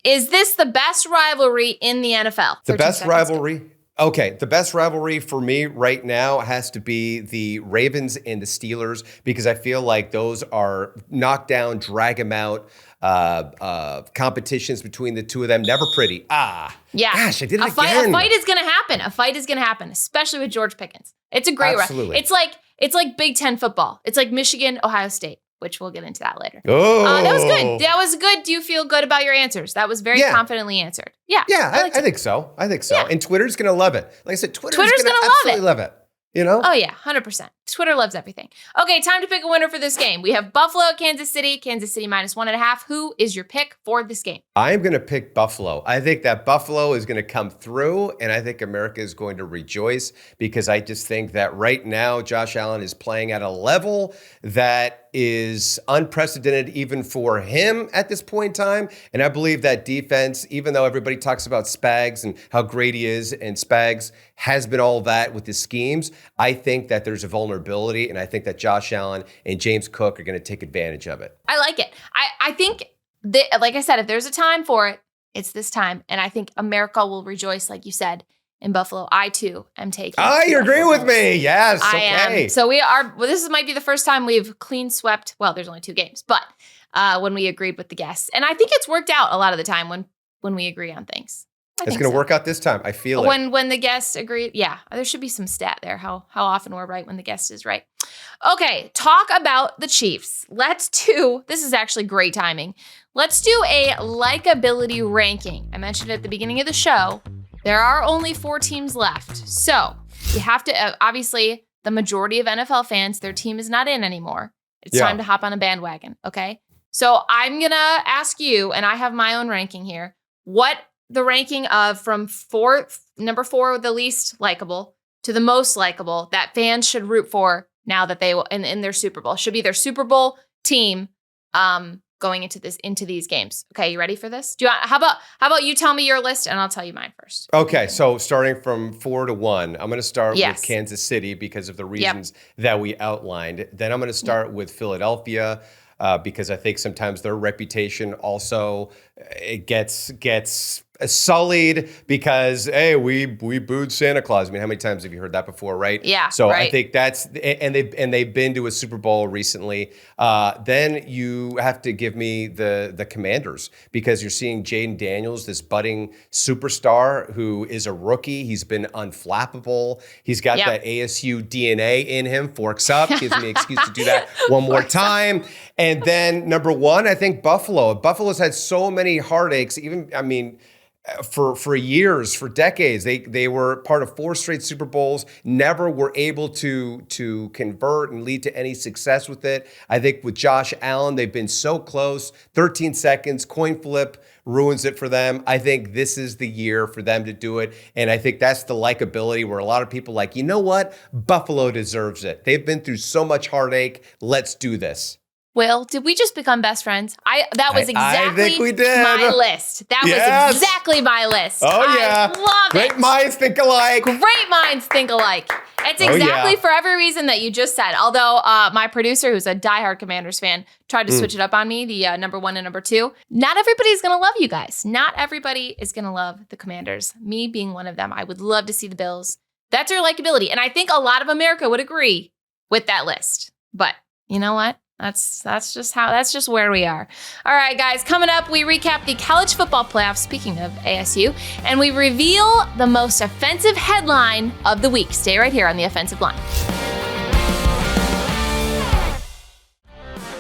Speaker 1: is this the best rivalry in the NFL?
Speaker 2: The best rivalry? Okay, the best rivalry for me right now has to be the Ravens and the Steelers, because I feel like those are knockdown, drag them out competitions between the two of them. Never pretty.
Speaker 1: Yeah.
Speaker 2: Gosh, I did it
Speaker 1: again. A fight is going to happen. A fight is going to happen, especially with George Pickens. It's a great rivalry. It's like Big Ten football. It's like Michigan, Ohio State, which we'll get into that later. That was good. That was good. Do you feel good about your answers? That was very confidently answered. Yeah.
Speaker 2: I think so. Yeah. And Twitter's going to love it. Like I said, Twitter's going to absolutely love it. You know?
Speaker 1: Oh, yeah, 100%. Twitter loves everything. Okay, time to pick a winner for this game. We have Buffalo at Kansas City minus 1.5. Who is your pick for this game?
Speaker 2: I'm going to pick Buffalo. I think that Buffalo is going to come through, and I think America is going to rejoice, because I just think that right now Josh Allen is playing at a level that is unprecedented even for him at this point in time. And I believe that defense, even though everybody talks about Spags and how great he is, and Spags has been all that with his schemes, I think that there's a vulnerability, and I think that Josh Allen and James Cook are going to take advantage of it.
Speaker 1: I like it. I think, like I said, if there's a time for it, it's this time. And I think America will rejoice, like you said, in Buffalo. I, too, am taking.
Speaker 2: You agree with me. Yes.
Speaker 1: I am. So we are, this might be the first time we've clean swept. Well, there's only 2 games, but when we agreed with the guests. And I think it's worked out a lot of the time when we agree on things.
Speaker 2: It's going to work out this time. I feel it.
Speaker 1: When the guests agree, there should be some stat there, how often we're right when the guest is right. Okay, talk about the Chiefs. This is actually great timing. Let's do a likability ranking. I mentioned at the beginning of the show, there are only 4 teams left. So you have to, obviously, the majority of NFL fans, their team is not in anymore. It's time to hop on a bandwagon, okay? So I'm going to ask you, and I have my own ranking here, what the ranking of from number 4, the least likable, to the most likable that fans should root for now that they will in their Super Bowl. Should be their Super Bowl team going into these games. Okay, you ready for this? How about you tell me your list and I'll tell you mine first.
Speaker 2: Okay, so starting from 4 to 1, I'm going to start with Kansas City because of the reasons that we outlined. Then I'm going to start with Philadelphia. Because I think sometimes their reputation also it gets sullied because, hey, we booed Santa Claus. I mean, how many times have you heard that before, right?
Speaker 1: Yeah.
Speaker 2: So I think that's and they've been to a Super Bowl recently. Then you have to give me the Commanders, because you're seeing Jayden Daniels, this budding superstar who is a rookie. He's been unflappable. He's got that ASU DNA in him. Forks up. Gives me an excuse to do that one more time. And then number 1, I think Buffalo. Buffalo's had so many heartaches. For years, for decades, they were part of 4 straight Super Bowls, never were able to convert and lead to any success with it. I think with Josh Allen, they've been so close. 13 seconds, coin flip ruins it for them. I think this is the year for them to do it. And I think that's the likability where a lot of people like, you know what? Buffalo deserves it. They've been through so much heartache. Let's do this.
Speaker 1: Will, did we just become best friends? That was exactly
Speaker 2: I think we did.
Speaker 1: My list. That was exactly my list.
Speaker 2: Oh, yeah.
Speaker 1: I love
Speaker 2: Great minds think alike.
Speaker 1: Great minds think alike. It's exactly for every reason that you just said. Although my producer, who's a diehard Commanders fan, tried to switch it up on me, the number 1 and number 2. Not everybody's going to love you guys. Not everybody is going to love the Commanders. Me being one of them. I would love to see the Bills. That's our likability. And I think a lot of America would agree with that list. But you know what? That's just where we are. All right, guys, coming up, we recap the college football playoffs, speaking of ASU, and we reveal the most offensive headline of the week. Stay right here on The Offensive Line.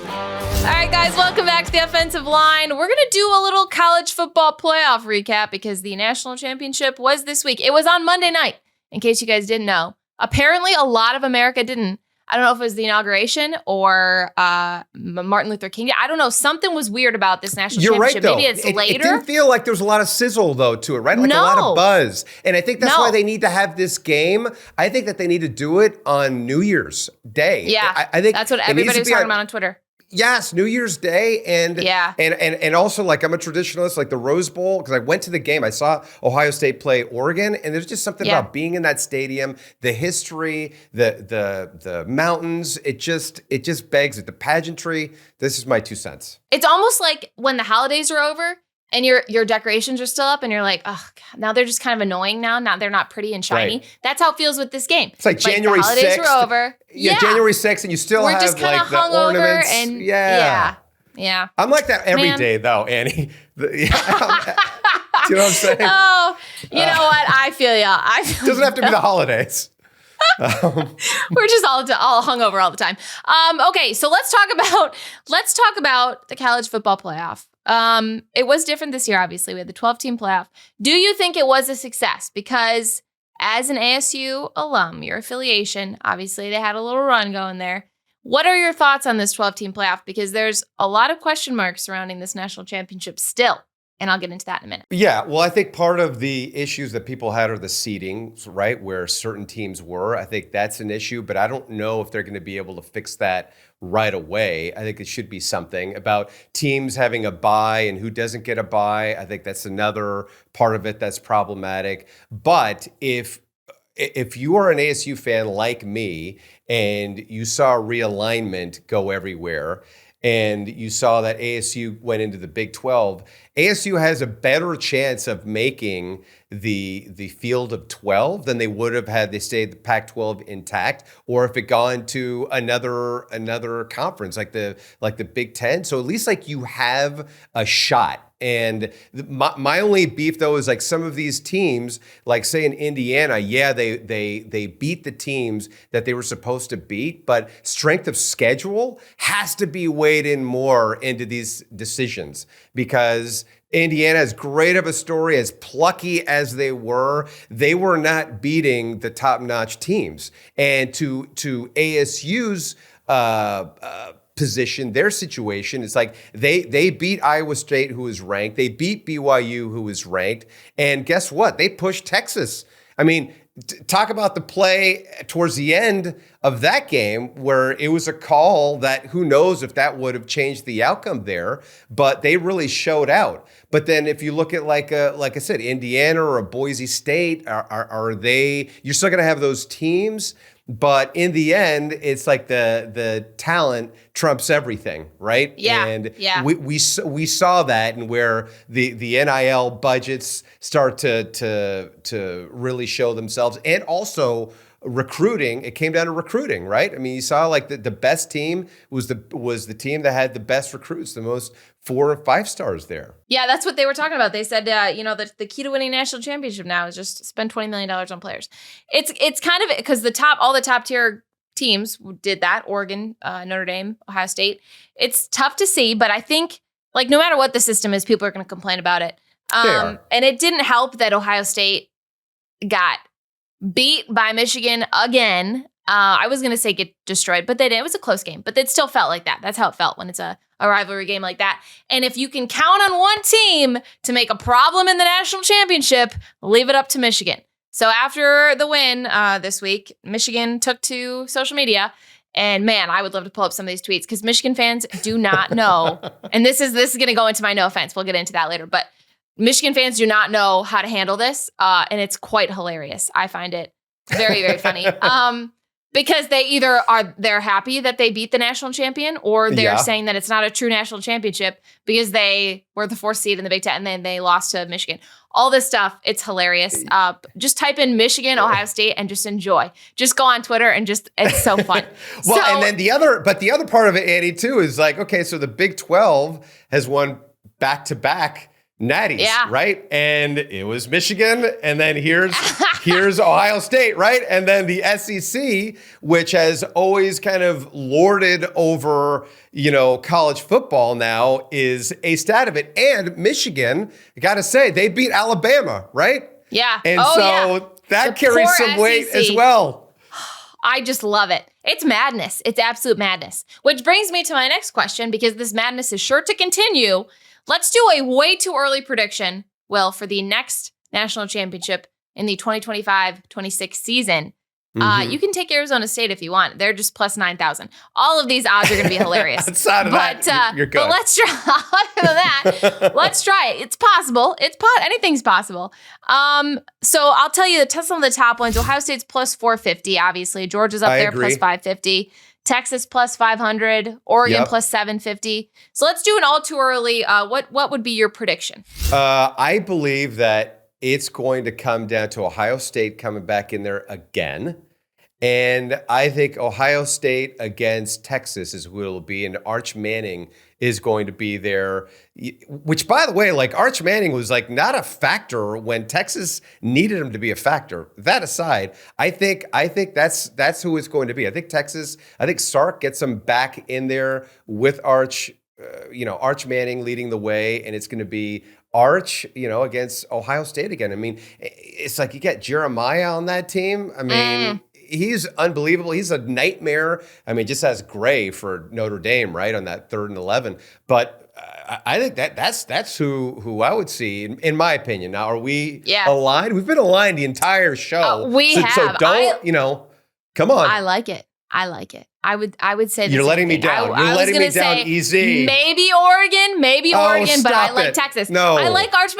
Speaker 1: All right, guys, welcome back to The Offensive Line. We're going to do a little college football playoff recap because the national championship was this week. It was on Monday night, in case you guys didn't know. Apparently, a lot of America didn't. I don't know if it was the inauguration or Martin Luther King. I don't know. Something was weird about this national championship.
Speaker 2: Right, though.
Speaker 1: Maybe it's later.
Speaker 2: It didn't feel like there was a lot of sizzle, though, to it, right? Like a lot of buzz. And I think that's why they need to have this game. I think that they need to do it on New Year's Day.
Speaker 1: Yeah,
Speaker 2: I think
Speaker 1: that's what everybody was talking about on Twitter.
Speaker 2: Yes, New Year's Day, and also like I'm a traditionalist, like the Rose Bowl, because I went to the game. I saw Ohio State play Oregon, and there's just something about being in that stadium, the history, the mountains. It just begs it. The pageantry. This is my 2 cents.
Speaker 1: It's almost like when the holidays are over and your decorations are still up, and you're like, oh, God, now they're just kind of annoying. Now they're not pretty and shiny. Right. That's how it feels with this game.
Speaker 2: It's like January 6th.
Speaker 1: The holidays were over.
Speaker 2: Yeah, January 6th, and you still
Speaker 1: We're
Speaker 2: have
Speaker 1: just
Speaker 2: like the ornaments.
Speaker 1: And yeah.
Speaker 2: I'm like that every day, though, Annie. Do you know what I'm saying?
Speaker 1: Oh, you know what? I feel ya.
Speaker 2: It doesn't have to be the holidays.
Speaker 1: We're just all hungover all the time. Okay, so let's talk about the college football playoff. It was different this year, obviously. We had the 12-team playoff. Do you think it was a success? Because as an ASU alum, your affiliation, obviously they had a little run going there. What are your thoughts on this 12-team playoff? Because there's a lot of question marks surrounding this national championship still. And I'll get into that in a minute.
Speaker 2: Yeah, well, I think part of the issues that people had are the seeding, right, where certain teams were. I think that's an issue, but I don't know if they're going to be able to fix that right away. I think it should be something about teams having a bye and who doesn't get a bye. I think that's another part of it that's problematic. But if you are an ASU fan like me and you saw realignment go everywhere, and you saw that ASU went into the Big 12, ASU has a better chance of making the field of 12 than they would have had they stayed the Pac-12 intact, or if it gone to another conference like the Big 10. So at least like you have a shot. And my only beef though is like some of these teams, like say in Indiana, they beat the teams that they were supposed to beat, but strength of schedule has to be weighed in more into these decisions because Indiana, as great of a story, as plucky as they were not beating the top-notch teams. And to ASU's position, their situation, it's like they beat Iowa State, who is ranked. They beat BYU, who is ranked. And guess what? They pushed Texas. I mean, talk about the play towards the end of that game where it was a call that who knows if that would have changed the outcome there, but they really showed out. But then if you look at like I said, Indiana or a Boise State, are they, you're still going to have those teams, but in the end, it's like the talent trumps everything, right?
Speaker 1: Yeah.
Speaker 2: And
Speaker 1: yeah.
Speaker 2: we saw that, and where the NIL budgets start to really show themselves, and also recruiting. It came down to recruiting, right? I mean, you saw like the best team was the team that had the best recruits, the most 4 or 5 stars there.
Speaker 1: Yeah, that's what they were talking about. They said, the key to winning national championship now is just spend $20 million on players. It's kind of because all the top tier teams did that. Oregon, Notre Dame, Ohio State. It's tough to see, but I think like no matter what the system is, people are going to complain about it. And it didn't help that Ohio State got beat by Michigan again. I was going to say get destroyed, but they didn't. It was a close game, but it still felt like that. That's how it felt when it's a rivalry game like that. And if you can count on one team to make a problem in the national championship, leave it up to Michigan. So after the win this week, Michigan took to social media. And man, I would love to pull up some of these tweets because Michigan fans do not know. And this is going to go into my no offense. We'll get into that later. But Michigan fans do not know how to handle this. And it's quite hilarious. I find it Very, very funny. Because they're happy that they beat the national champion, or they're saying that it's not a true national championship because they were the 4th seed in the Big Ten and then they lost to Michigan. All this stuff, it's hilarious. Just type in Michigan, Ohio State, and just enjoy. Just go on Twitter and it's so fun.
Speaker 2: And then the other part of it, Andy, too, is like, okay, so the Big 12 has won back-to-back natties, right? And it was Michigan, and then here's Ohio State, right? And then the SEC, which has always kind of lorded over, college football now, is a stat of it. And Michigan, I got to say, they beat Alabama, right?
Speaker 1: Yeah.
Speaker 2: And that carries some weight as well.
Speaker 1: I just love it. It's madness. It's absolute madness. Which brings me to my next question, because this madness is sure to continue. Let's do a way too early prediction, Will, for the next national championship in the 2025-26 season. You can take Arizona State if you want. They're just plus 9,000. All of these odds are going to be hilarious.
Speaker 2: Outside of that, you're good.
Speaker 1: But let's try. Other than that, let's try it. It's possible. Anything's possible. So I'll tell you some of the top ones. Ohio State's plus 450, obviously. Georgia's up there, plus 550. Texas plus 500, Oregon plus 750. So let's do an all too early. What would be your prediction?
Speaker 2: I believe that it's going to come down to Ohio State coming back in there again. And I think Ohio State against Texas is who it'll be. And Arch Manning is going to be there, which, by the way, like Arch Manning was like not a factor when Texas needed him to be a factor. That aside, I think that's who it's going to be. I think Sark gets him back in there with Arch, Arch Manning leading the way, and it's going to be Arch, against Ohio State again. I mean, it's like you get Jeremiah on that team. I mean, he's unbelievable. He's a nightmare. I mean, just as Gray for Notre Dame, right, on that 3rd and 11. But I think that's who I would see, in my opinion. Now, are we aligned? We've been aligned the entire show.
Speaker 1: We have.
Speaker 2: So don't, come on.
Speaker 1: I like it. I would say
Speaker 2: you're letting me down. You're letting me down easy.
Speaker 1: Maybe Oregon, but I like
Speaker 2: it.
Speaker 1: Texas.
Speaker 2: No.
Speaker 1: I like Arch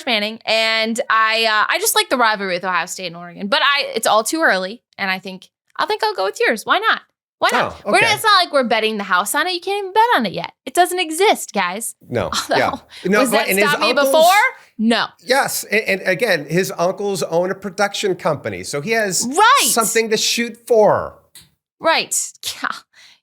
Speaker 1: Manning. And I just like the rivalry with Ohio State and Oregon. But it's all too early, and I think I'll go with yours. Why not?
Speaker 2: Oh, okay.
Speaker 1: It's not like we're betting the house on it. You can't even bet on it yet. It doesn't exist, guys.
Speaker 2: No.
Speaker 1: Was that stop me before? No.
Speaker 2: Yes. And again, his uncles own a production company, so he has something to shoot for.
Speaker 1: Right.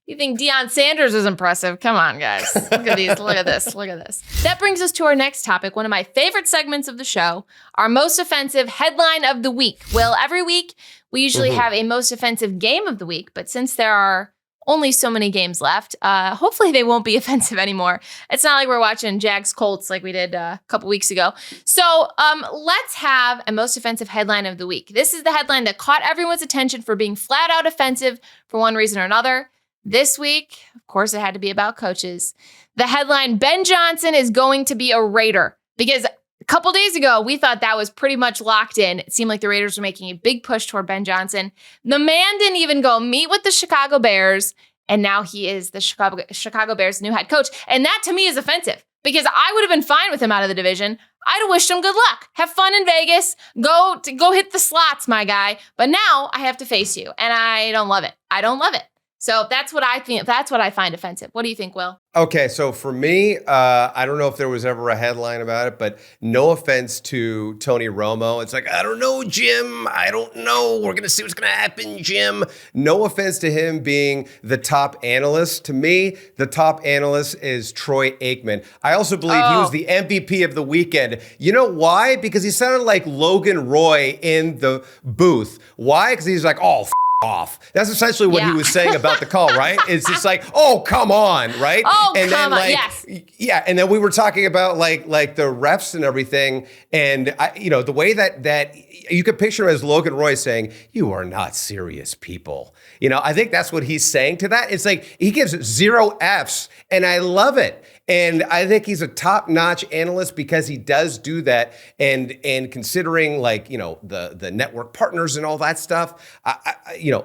Speaker 1: You think Deion Sanders is impressive? Come on, guys. Look at these. Look at this. That brings us to our next topic, one of my favorite segments of the show, our most offensive headline of the week. Well, every week we usually have a most offensive game of the week, but since there are only so many games left, hopefully they won't be offensive anymore. It's not like we're watching Jags Colts like we did a couple weeks ago. So let's have a most offensive headline of the week. This is the headline that caught everyone's attention for being flat out offensive for one reason or another. This week, of course, it had to be about coaches. The headline, Ben Johnson is going to be a Raider. Because a couple days ago, we thought that was pretty much locked in. It seemed like the Raiders were making a big push toward Ben Johnson. The man didn't even go meet with the Chicago Bears, and now he is the Chicago Bears' new head coach. And that, to me, is offensive, because I would have been fine with him out of the division. I'd have wished him good luck. Have fun in Vegas. Go hit the slots, my guy. But now I have to face you, and I don't love it. So that's what I think. That's what I find offensive. What do you think, Will?
Speaker 2: Okay, so for me, I don't know if there was ever a headline about it, but no offense to Tony Romo. It's like, I don't know, Jim. I don't know. We're going to see what's going to happen, Jim. No offense to him being the top analyst. To me, the top analyst is Troy Aikman. I also believe he was the MVP of the weekend. You know why? Because he sounded like Logan Roy in the booth. Why? Because he's like, off. That's essentially what he was saying about the call, right? It's just like, oh, come on, right?
Speaker 1: Oh,
Speaker 2: and
Speaker 1: come
Speaker 2: then,
Speaker 1: on, yes.
Speaker 2: Yeah, and then we were talking about like the refs and everything, and the way that you could picture him as Logan Roy saying, "You are not serious people." I think that's what he's saying to that. It's like he gives 0 Fs, and I love it. And I think he's a top-notch analyst because he does do that. And considering the network partners and all that stuff,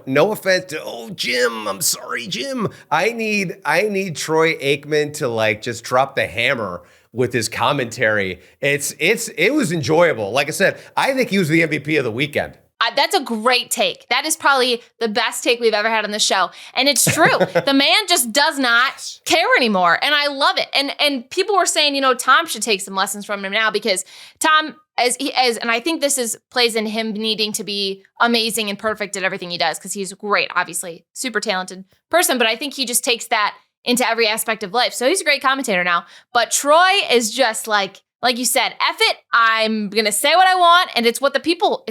Speaker 2: no offense to Jim, I'm sorry, Jim. I need Troy Aikman to just drop the hammer with his commentary. It was enjoyable. Like I said, I think he was the MVP of the weekend.
Speaker 1: That's a great take. That is probably the best take we've ever had on the show. And it's true. The man just does not care anymore. And I love it. And people were saying, Tom should take some lessons from him now because Tom, and I think this plays in him needing to be amazing and perfect at everything he does because he's great, obviously, super talented person. But I think he just takes that into every aspect of life. So he's a great commentator now. But Troy is just like you said, F it, I'm going to say what I want, and it's what the people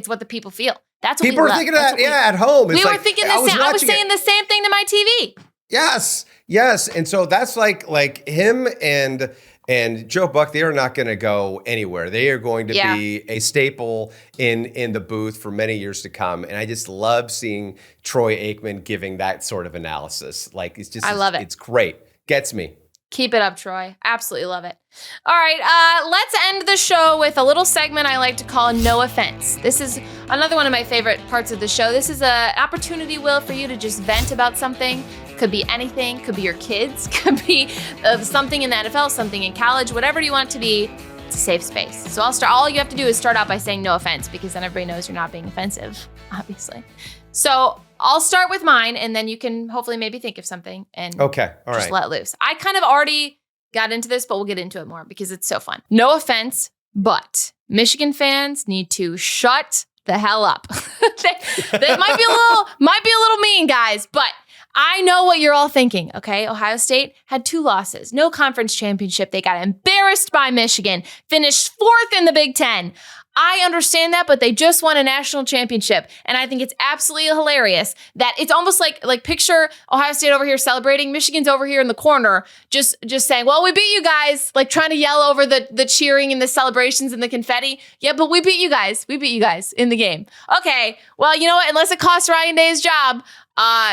Speaker 1: feel. That's what
Speaker 2: people are thinking that, at home.
Speaker 1: We were thinking the same. I was saying the same thing to my TV.
Speaker 2: Yes. And so that's like him and Joe Buck, they are not going to go anywhere. They are going to be a staple in the booth for many years to come. And I just love seeing Troy Aikman giving that sort of analysis. Like, I love it. It's great. Gets me.
Speaker 1: Keep it up, Troy. Absolutely love it. All right, let's end the show with a little segment I like to call No Offense. This is another one of my favorite parts of the show. This is an opportunity, Will, for you to just vent about something. Could be anything. Could be your kids. Could be something in the NFL, something in college, whatever you want it to be. It's a safe space. So I'll start. All you have to do is start out by saying no offense because then everybody knows you're not being offensive, obviously. So I'll start with mine, and then you can hopefully maybe think of something and just let loose. I kind of already got into this, but we'll get into it more because it's so fun. No offense, but Michigan fans need to shut the hell up. they might be a little mean, guys, but I know what you're all thinking, okay? Ohio State had 2 losses, no conference championship. They got embarrassed by Michigan, finished 4th in the Big Ten. I understand that, but they just won a national championship. And I think it's absolutely hilarious that it's almost like picture Ohio State over here celebrating, Michigan's over here in the corner, just saying, well, we beat you guys, like trying to yell over the cheering and the celebrations and the confetti. Yeah, but we beat you guys. We beat you guys in the game. Okay, well, you know what? Unless it costs Ryan Day's job,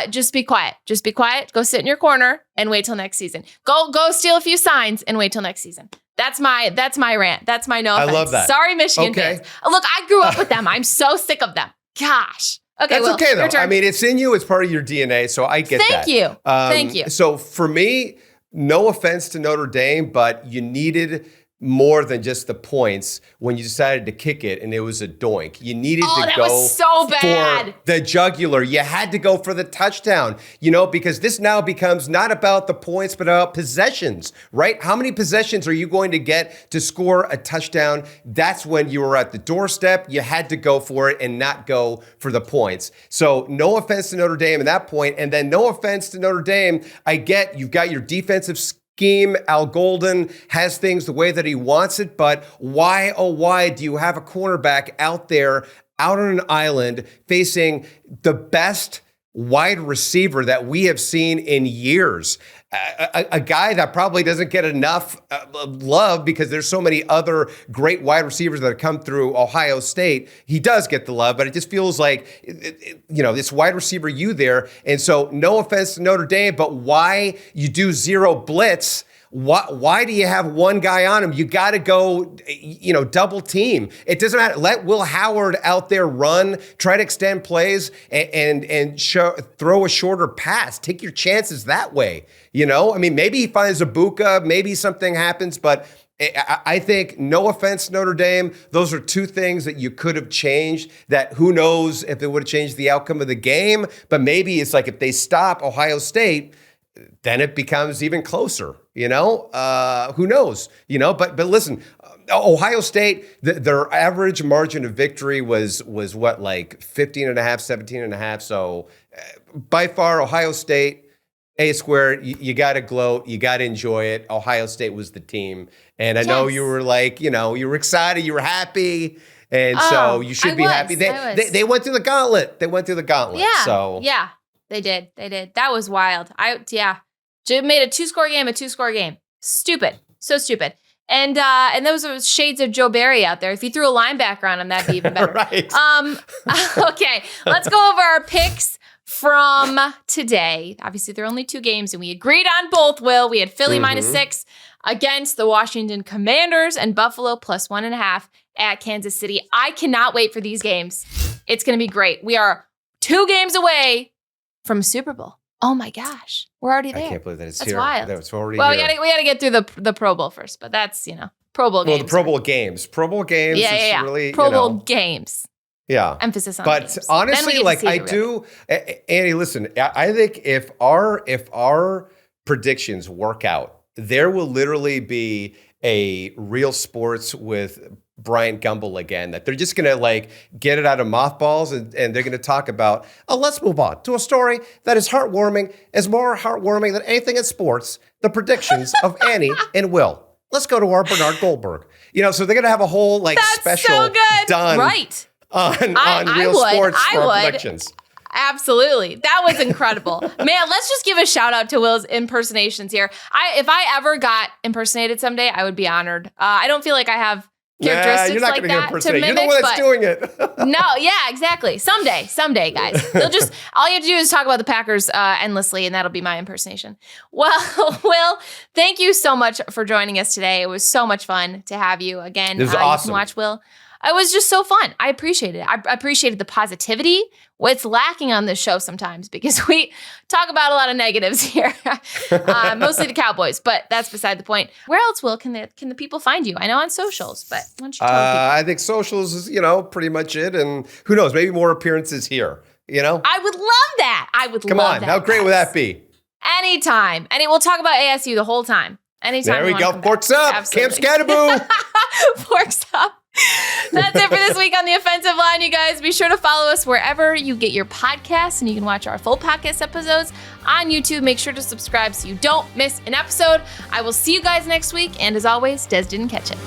Speaker 1: just be quiet. Just be quiet. Go sit in your corner and wait till next season. Go steal a few signs and wait till next season. That's my rant. That's my no offense. I
Speaker 2: love that.
Speaker 1: Sorry, Michigan fans. Look, I grew up with them. I'm so sick of them. Gosh. Okay,
Speaker 2: that's okay though. I mean, it's in you. It's part of your DNA. So I get that.
Speaker 1: Thank you.
Speaker 2: So for me, no offense to Notre Dame, but you needed more than just the points when you decided to kick it, and it was a doink. You needed to go
Speaker 1: was so bad.
Speaker 2: For the jugular. You had to go for the touchdown, because this now becomes not about the points, but about possessions, right? How many possessions are you going to get to score a touchdown? That's when you were at the doorstep. You had to go for it and not go for the points. So no offense to Notre Dame at that point, and then no offense to Notre Dame. I get you've got your defensive scheme. Al Golden has things the way that he wants it, but why, oh, why do you have a cornerback out there, out on an island, facing the best wide receiver that we have seen in years? A guy that probably doesn't get enough love because there's so many other great wide receivers that have come through Ohio State. He does get the love, but it just feels like, this wide receiver you there. And so no offense to Notre Dame, but why you do zero blitz? Why do you have one guy on him? You got to go, double team. It doesn't matter. Let Will Howard out there run, try to extend plays, and throw a shorter pass. Take your chances that way. Maybe he finds a Ibuka, maybe something happens, but I think, no offense, Notre Dame, those are 2 things that you could have changed that who knows if it would have changed the outcome of the game. But maybe it's like if they stop Ohio State, then it becomes even closer, who knows, but listen, Ohio State, their average margin of victory was what, like 15.5, 17.5. So by far, Ohio State, A squared, you got to gloat, you got to enjoy it. Ohio State was the team. And I know you were like, you were excited, you were happy. And so you should be happy. They went through the gauntlet.
Speaker 1: Yeah.
Speaker 2: So
Speaker 1: yeah. They did. That was wild. Made a 2-score game a 2-score game. Stupid. So stupid. And those are shades of Joe Barry out there. If you threw a linebacker on him, that'd be even better.
Speaker 2: Right.
Speaker 1: Okay. Let's go over our picks from today. Obviously, there are only 2 games, and we agreed on both, Will. We had Philly -6 against the Washington Commanders and Buffalo +1.5 at Kansas City. I cannot wait for these games. It's going to be great. We are 2 games away from Super Bowl. Oh my gosh, we're already there.
Speaker 2: I can't believe that it's
Speaker 1: that's
Speaker 2: here.
Speaker 1: Wild.
Speaker 2: It's already
Speaker 1: here. We got to get through the Pro Bowl first, but that's Pro Bowl games.
Speaker 2: Well, the Pro Bowl games.
Speaker 1: Yeah.
Speaker 2: Really,
Speaker 1: Pro Bowl games. emphasis on
Speaker 2: but
Speaker 1: games.
Speaker 2: honestly, like I do, Annie, listen, I think if our predictions work out, there will literally be a Real Sports with Bryant Gumbel again, that they're just going to like get it out of mothballs and they're going to talk about, let's move on to a story that is heartwarming, is more heartwarming than anything in sports, the predictions of Annie and Will. Let's go to our Bernard Goldberg. So they're going to have a whole like special done on Real Sports for predictions.
Speaker 1: Absolutely. That was incredible. Man, let's just give a shout out to Will's impersonations here. If I ever got impersonated someday, I would be honored. I don't feel like I have characteristics
Speaker 2: you're not
Speaker 1: like
Speaker 2: gonna
Speaker 1: that
Speaker 2: impersonate.
Speaker 1: to mimic.
Speaker 2: You're the one that's doing it.
Speaker 1: No, yeah, exactly. Someday, guys. All you have to do is talk about the Packers endlessly, and that'll be my impersonation. Well, Will, thank you so much for joining us today. It was so much fun to have you again.
Speaker 2: This is awesome.
Speaker 1: You can watch Will. It was just so fun. I appreciated it. I appreciated the positivity. What's lacking on this show sometimes, because we talk about a lot of negatives here, mostly the Cowboys, but that's beside the point. Where else, Will, can the people find you? I know on socials, but why don't you tell people?
Speaker 2: I think socials is, pretty much it. And who knows, maybe more appearances here,
Speaker 1: I would love that.
Speaker 2: Come on, how great would that be?
Speaker 1: Anytime. We'll talk about ASU the whole time. Anytime.
Speaker 2: There we go. Forks up.
Speaker 1: Absolutely.
Speaker 2: Camp Scatterboo.
Speaker 1: Forks up. That's it for this week on The Offensive Line, you guys. Be sure to follow us wherever you get your podcasts, and you can watch our full podcast episodes on YouTube. Make sure to subscribe so you don't miss an episode. I will see you guys next week, and as always, Des didn't catch it.